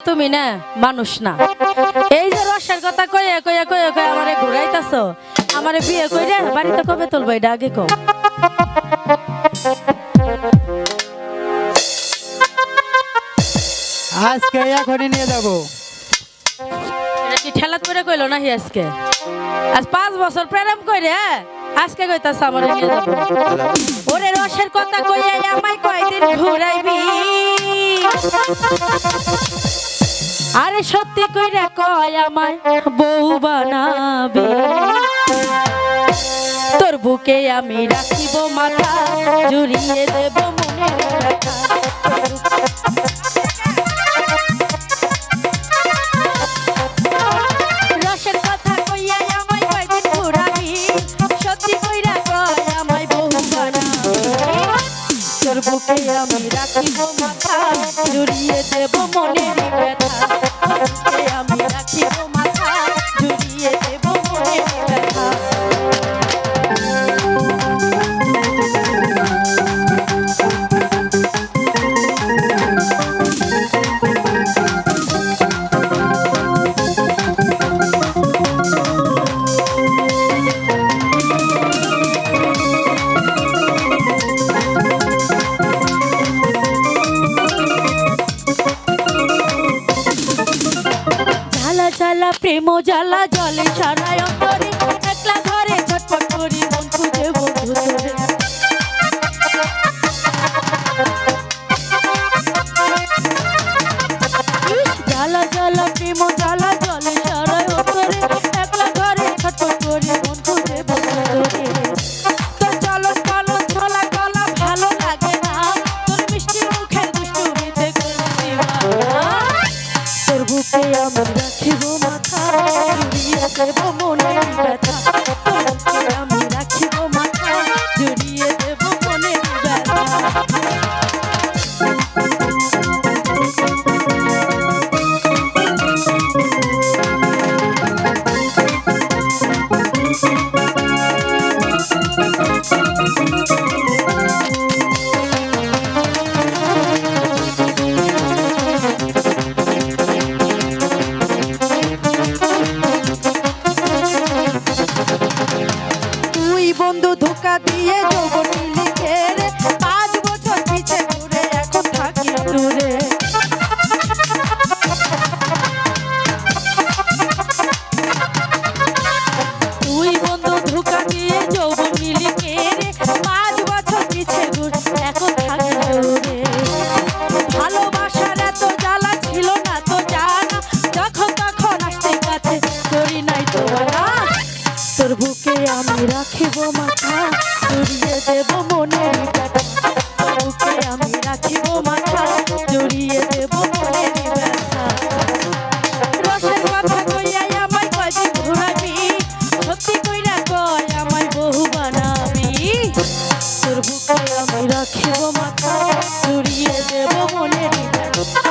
তুমি না মানুষ না। এই যে রসের কথা কয়ে কয়ে কয়ে কয়ে আমারে ঘুরাইতাছ, আমারে বিয়ে কইরে বাড়িতে কবে তুলবো এটা আগে কও। আজকে এখনই নিয়ে যাবো। এটা কি ঠেলাত করে কইলো নাহি আজকে? আজ 5 বছর প্রেম কইরে আজকে কইতাছ আমারে নিয়ে যাবো। ওরে রসের কথা কইয়া আমায় কয়দিন ঘুরাইবি, আরে সত্যি কইরা কয় আমায় বউ বানাবি। তোর বুকে আমি রাখিব মাথা, জুড়িয়ে দেব মনের ব্যথা। রসের কথা কইয়া আমায় কয়দিন ঘুরাবি, সত্যি কইরা কয় আমায় বউ বানাবি। তোর বুকে আমি রাখিব মাথা, জুড়িয়ে দেব মনের ব্যথা। আমি রাখিব মাথা, জুড়িয়ে দেব মনের ব্যথা। জ্বালা প্রেম জ্বালা জলে সারায় অন্তরে, একলা ঘরে ছটফট করি মন খুঁজে বন্ধু ধরে। জ্বালা জ্বালা প্রেম জ্বালা জলে সারায় অন্তরে, একলা ঘরে ছটফট করি মন খুঁজে বন্ধু ধরে। তোর চলন পালন ছলা গলা ভালো লাগে না, তোর মিষ্টি মুখের দুষ্টুমিতে করছি দিওয়ানা। তোর বুকে আমি রাখিব মাথা, জুড়িয়ে দেব মনের ব্যথা। তোর বুকে আমি রাখিব মাথা, জুড়িয়ে দেব মনের ব্যথা। বন্ধু ধোকা দিয়ে যৌবনী লিখে রে, 5 বছর পিছে ঘুরে এখন থাকি দূরে। তুই বন্ধু ধোকা দিয়ে যৌবনী লিখে রে, 5 বছর পিছে ঘুরে এখন থাকি দূরে। ভালোবাসার এত জ্বালা ছিল না তো জানা, যখন তখন আসতে কাছে করি নাই তো বানা। তোর বুকে আমি রাখিব মাথা, জড়িয়ে দেব মনের ব্যথা। তোর বুকে আমি রাখিব মাথা, জড়িয়ে দেব মনের ব্যথা। রসের কথা কইয়া আমায় কয়দিন ঘুরাবি, সত্যি কইরা কয় আমায় বহু বানাবি। তোর বুকে আমি রাখিব মাথা, জড়িয়ে দেব মনের ব্যথা।